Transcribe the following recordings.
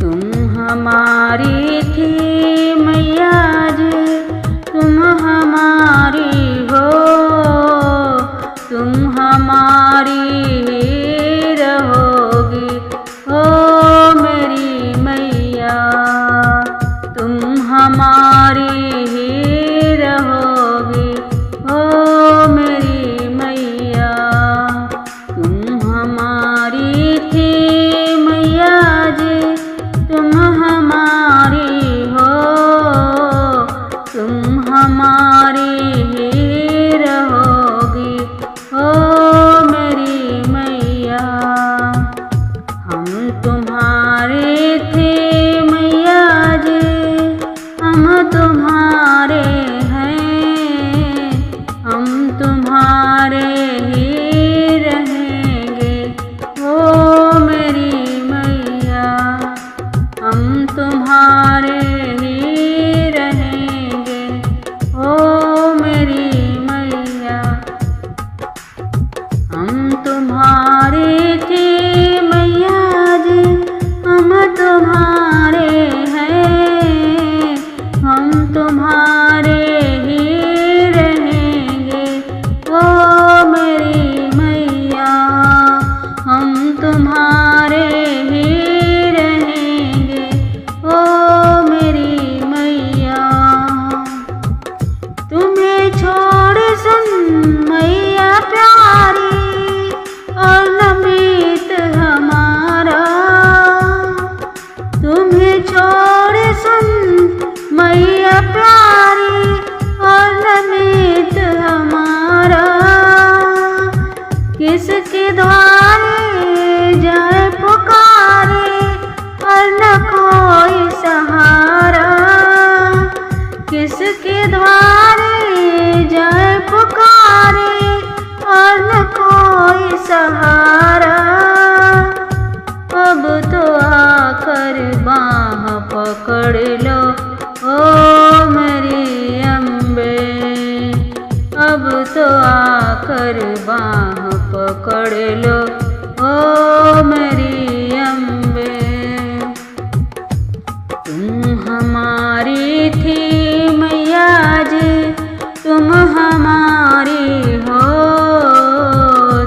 तुम हमारी थी मैया जी, तुम हमारी हो, तुम हमारी ही रहोगी हो मेरी मैया, तुम हमारी ही रहोगी हो मेरी मैया। तुम हमारी थी मैया जी, तुम हमारी हो, तुम हमारी ही रहोगी हो मेरी मैया। हम तुम्हारे थे मैया जी, हम तुम्हारे हैं, हम तुम्हारे ही रहेंगे हो मेरी मैया, हम तुम्हारे ही रहेंगे हो मेरी मैया। हम तुम्हारे थे मैया जी, हम तुम्हारे हैं, हम तुम्हारे ही रहेंगे हो मेरी मैया, हम तुम्हारे ही रहेंगे हो मेरी मैया। तुम्हें छोड़ सुन मैया प्यारी और नमीत हमारा, तुम्हें छोड़ सुन मैया प्यारी और नमीत हमारा। किसके द्वारे जाए पुकारे और न कोई सहारा, किसके द्वारे जाए पुकारे और न कोई सहारा। अब तो आकर बाह पकड़ लो ओ मेरी अम्बे, अब तो आकर बाह पकड़ लो ओ मेरी अम्बे। तुम हमारी थी मैया जी, तुम हमारी हो,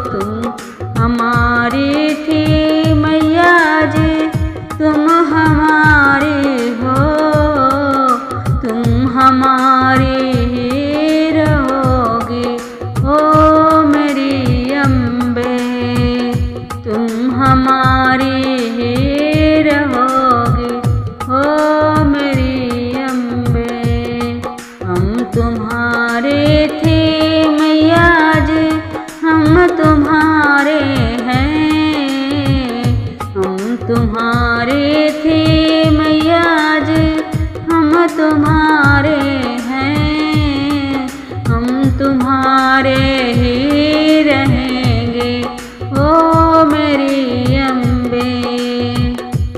तुम हमारी थी मैया जी, तुम हमारी हो, तुम हमारी ही रहोगी हो मेरी अम्बे, तुम हमारी ही रहोगी हो मेरी अम्बे। हम तुम्हारे थे मैया जी, हम तुम्हारे हैं, हम तुम्हारे थे मैया जी, हम तुम्हारे हैं, हम तुम्हारे ही रहेंगे ओ मेरी अम्बे,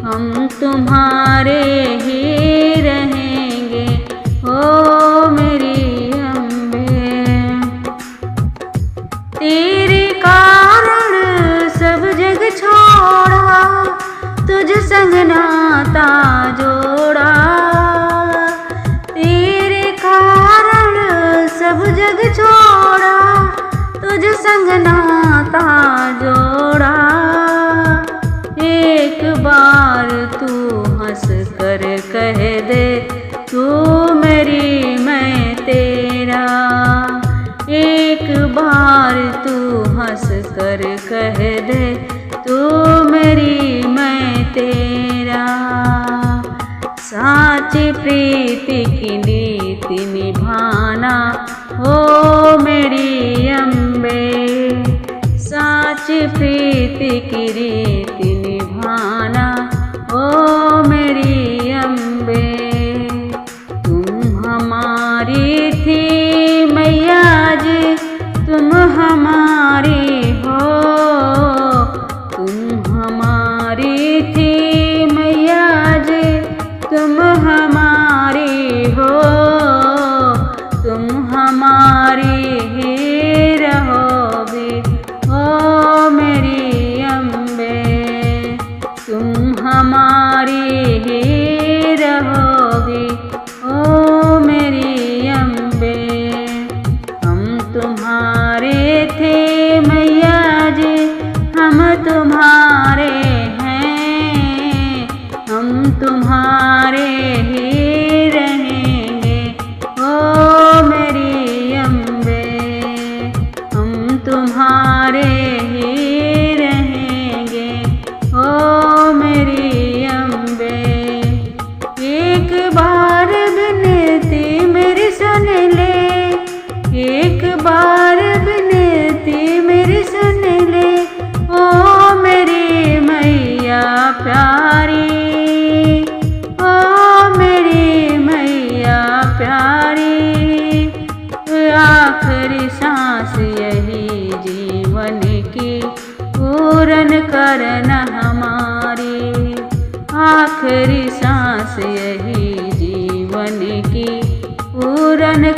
हम तुम्हारे ही रहेंगे ओ मेरी अम्बे। तेरे कारण सब जग छोड़ा, तुझ संग नाता जोड़ा, तेरे कारण सब जग छोड़ा, तुझ संग नाता जोड़ा। एक बार तू हंस कर कह दे, तू मेरी मैं तेरा, एक बार तू हंस कर कह दे, तू मेरी मैं तेरा। साची प्रीति की नीति निभाना हो मेरी अम्बे, साची प्रीति की रीति निभाना ओ मेरी अम्बे। तुम हमारी थी मैया जी, तुम हमारी हो, तुम हमारी थी मैया जी, तुम हमारी हो, तुम हमारी ही रहोगी ओ मेरी अम्बे।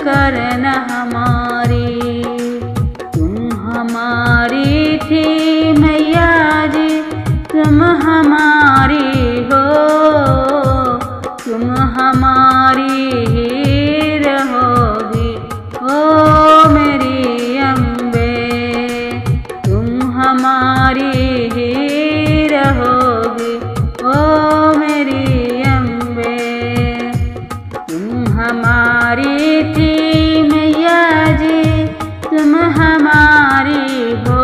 करना हमारी। तुम हमारी थी मैया जी, तुम हमारी हो, तुम हमारी ही रहोगी ओ मेरी अम्बे। तुम हमारी ही रहोगी ओ मेरी अम्बे। तुम हमारी थी मैया जी, तुम हमारी हो,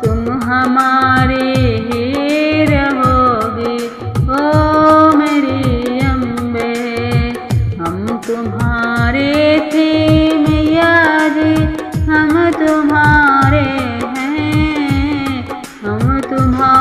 तुम हमारी ही रहोगी ओ मेरी अम्बे। हम तुम्हारे थे मैया जी, हम तुम्हारे हैं, हम तुम्हारे